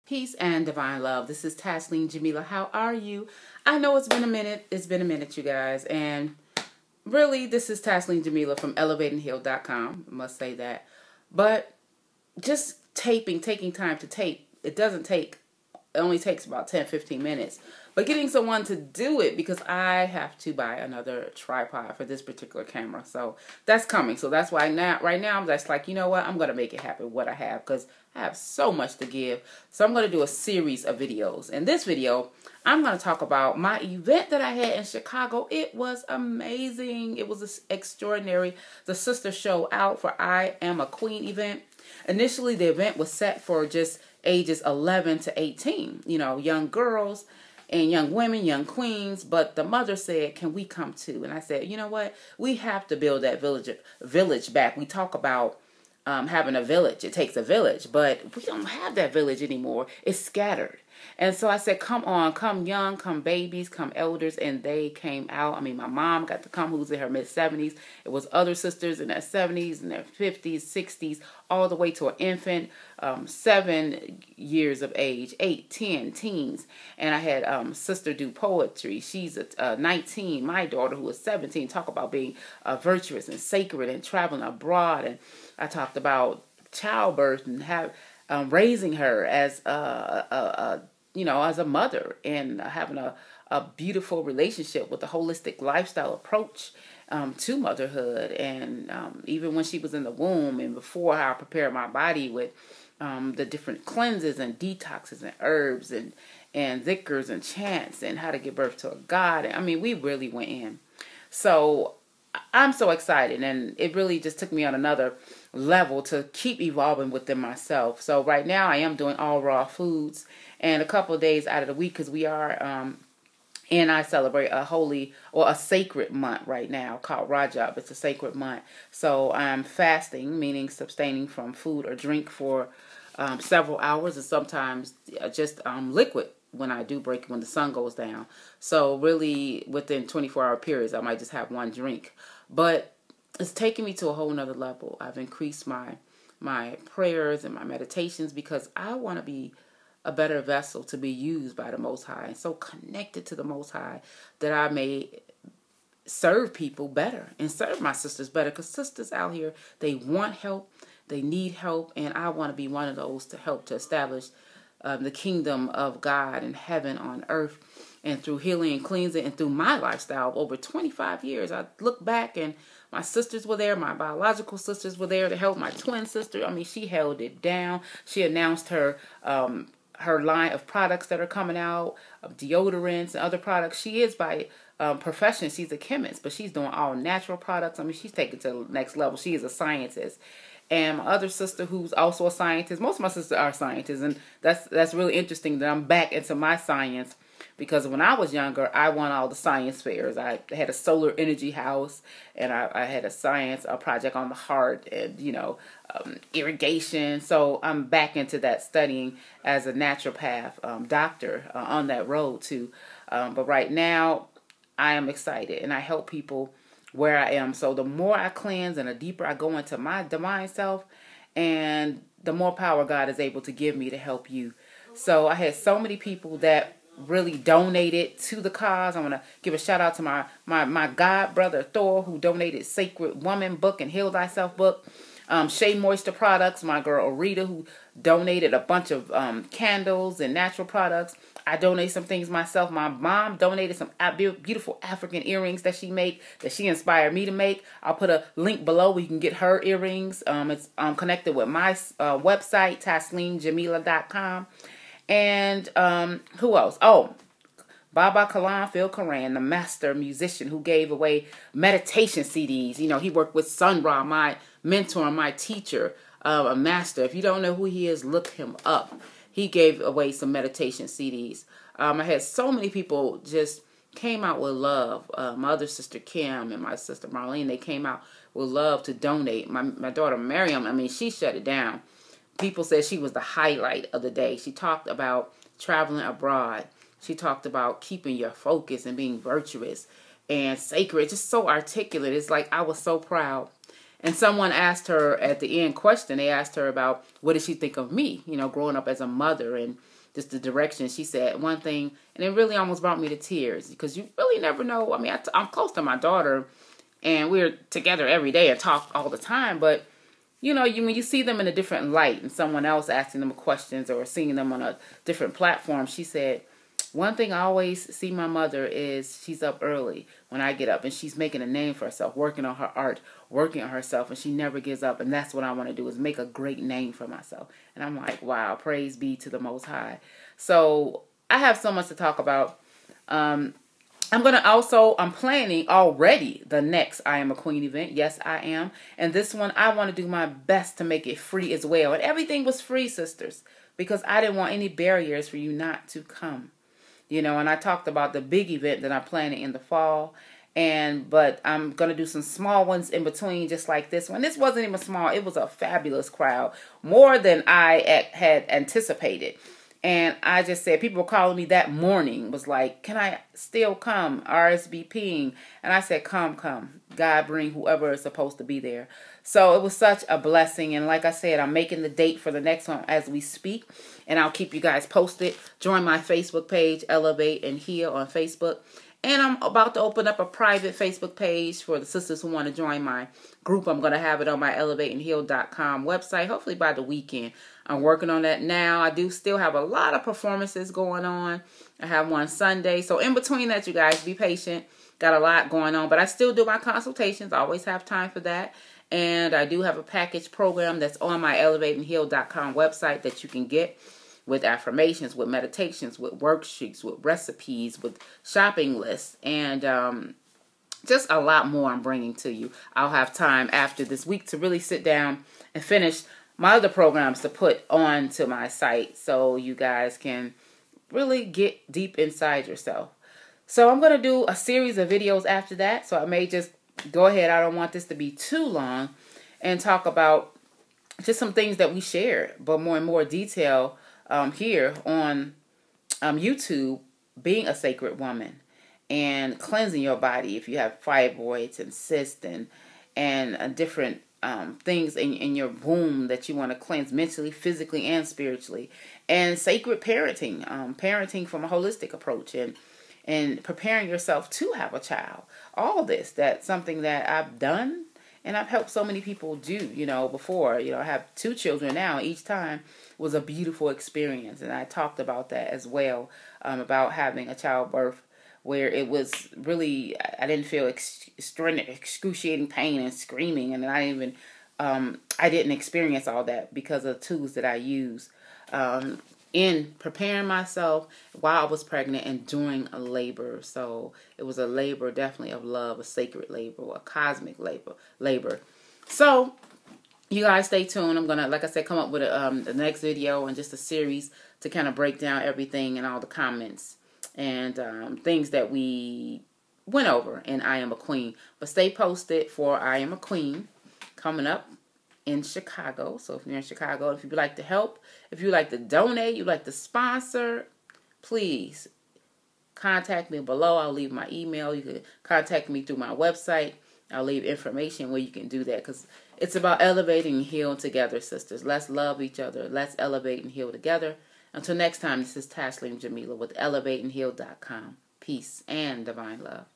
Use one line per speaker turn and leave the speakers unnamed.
Peace and divine love. This is Tasleen Jamila. How are you? I know it's been a minute. It's been a minute, you guys. And really, this is Tasleen Jamila from elevateandheal.com. I must say that. But just taking time to tape, it only takes about 10-15 minutes. But getting someone to do it, because I have to buy another tripod for this particular camera. So that's coming. So that's why right now I'm just like, you know what? I'm going to make it happen what I have, because I have so much to give. So I'm going to do a series of videos. In this video, I'm going to talk about my event that I had in Chicago. It was amazing. It was extraordinary. The Sister Show Out for I Am a Queen event. Initially, the event was set for just ages 11 to 18, young girls and young women, young queens. But the mother said, can we come too? And I said, you know what? We have to build that village back. We talk about having a village. It takes a village, but we don't have that village anymore. It's scattered. And so I said, come on, come young, come babies, come elders. And they came out. I mean, my mom got to come, who's in her mid-70s. It was other sisters in their 70s and their 50s, 60s, all the way to an infant, 7 years of age, 8, 10, teens. And I had sister do poetry. She's 19. My daughter, who is 17, talk about being virtuous and sacred and traveling abroad. And I talked about childbirth and raising her as as a mother, and having a beautiful relationship with a holistic lifestyle approach to motherhood. And even when she was in the womb and before, how I prepared my body with the different cleanses and detoxes and herbs and zikrs and chants, and how to give birth to a God. I mean, we really went in. So I'm so excited, and it really just took me on another level to keep evolving within myself. So right now I am doing all raw foods, and a couple of days out of the week, because we are and I celebrate a holy or a sacred month right now called Rajab. It's a sacred month. So I'm fasting, meaning abstaining from food or drink for several hours, and sometimes just liquid when I do break, when the sun goes down. So really within 24-hour periods, I might just have one drink. But it's taken me to a whole nother level. I've increased my prayers and my meditations, because I want to be a better vessel to be used by the Most High, and so connected to the Most High that I may serve people better and serve my sisters better. Because sisters out here, they want help, they need help, and I want to be one of those to help to establish the kingdom of God and heaven on earth. And through healing and cleansing, and through my lifestyle of over 25 years, I look back and my sisters were there. My biological sisters were there to help. My twin sister, I mean, she held it down. She announced her line of products that are coming out, of deodorants and other products. She is by profession, she's a chemist, but she's doing all natural products. I mean, she's taken to the next level. She is a scientist. And my other sister, who's also a scientist, most of my sisters are scientists, and that's really interesting that I'm back into my science. Because when I was younger, I won all the science fairs. I had a solar energy house, and I had a project on the heart, and irrigation. So I'm back into that, studying as a naturopath doctor on that road too. But right now, I am excited, and I help people where I am. So the more I cleanse and the deeper I go into my divine self, and the more power God is able to give me to help you. So I had so many people that really donated to the cause. I want to give a shout out to my god brother Thor, who donated Sacred Woman book and Heal Thyself book. Shea Moisture products, my girl Arita, who donated a bunch of candles and natural products. I donate some things myself. My mom donated some beautiful African earrings that she inspired me to make. I'll put a link below where you can get her earrings. It's connected with my website, TasleenJamila.com. And who else? Oh, Baba Kalam Phil Karan, the master musician who gave away meditation CDs. He worked with Sun Ra, my mentor, my teacher, a master. If you don't know who he is, look him up. He gave away some meditation CDs. I had so many people just came out with love. My other sister Kim and my sister Marlene, they came out with love to donate. My daughter Miriam, I mean, she shut it down. People said she was the highlight of the day. She talked about traveling abroad. She talked about keeping your focus and being virtuous and sacred. Just so articulate. It's like I was so proud. And someone asked her at the end question, they asked her about what did she think of me, you know, growing up as a mother and just the direction. She said one thing, and it really almost brought me to tears because you really never know. I mean, I'm close to my daughter, and we're together every day and talk all the time. But, you know, when you see them in a different light and someone else asking them questions or seeing them on a different platform, she said, one thing I always see my mother is she's up early when I get up, and she's making a name for herself, working on her art, working on herself, and she never gives up. And that's what I want to do, is make a great name for myself. And I'm like, wow, praise be to the Most High. So I have so much to talk about. I'm planning already the next I Am a Queen event. Yes, I am. And this one, I want to do my best to make it free as well. And everything was free, sisters, because I didn't want any barriers for you not to come. You know, and I talked about the big event that I'm planning in the fall. But I'm going to do some small ones in between, just like this one. This wasn't even small. It was a fabulous crowd, more than I had anticipated. And I just said, people were calling me that morning, was like, can I still come, RSVPing? And I said, come. God, bring whoever is supposed to be there. So it was such a blessing. And like I said, I'm making the date for the next one as we speak. And I'll keep you guys posted. Join my Facebook page, Elevate and Heal on Facebook. And I'm about to open up a private Facebook page for the sisters who want to join my group. I'm going to have it on my elevateandheal.com website, hopefully by the weekend. I'm working on that now. I do still have a lot of performances going on. I have one Sunday. So in between that, you guys, be patient. Got a lot going on. But I still do my consultations. I always have time for that. And I do have a package program that's on my elevateandheal.com website that you can get, with affirmations, with meditations, with worksheets, with recipes, with shopping lists, and just a lot more I'm bringing to you. I'll have time after this week to really sit down and finish my other programs to put onto my site so you guys can really get deep inside yourself. So I'm going to do a series of videos after that. So I may just go ahead. I don't want this to be too long, and talk about just some things that we share, but more and more detail here on YouTube, being a sacred woman and cleansing your body if you have fibroids and cysts and different things in your womb that you want to cleanse mentally, physically, and spiritually. And sacred parenting, parenting from a holistic approach, and preparing yourself to have a child. All this, that's something that I've done and I've helped so many people do, you know, before. You know, I have 2 children now. Each time was a beautiful experience. And I talked about that as well, about having a childbirth where it was really, I didn't feel excruciating pain and screaming. And I didn't experience all that because of the tools that I use in preparing myself while I was pregnant and during a labor. So it was a labor definitely of love, a sacred labor, a cosmic labor. So you guys stay tuned. I'm going to, like I said, come up with the next video and just a series to kind of break down everything and all the comments and things that we went over in I Am a Queen. But stay posted for I Am a Queen coming up in Chicago. So if you're in Chicago, if you'd like to help, if you'd like to donate, you'd like to sponsor, please contact me below. I'll leave my email. You can contact me through my website. I'll leave information where you can do that, because it's about elevating and healing together, sisters. Let's love each other. Let's elevate and heal together. Until next time, this is Taslim Jamila with elevateandheal.com. Peace and divine love.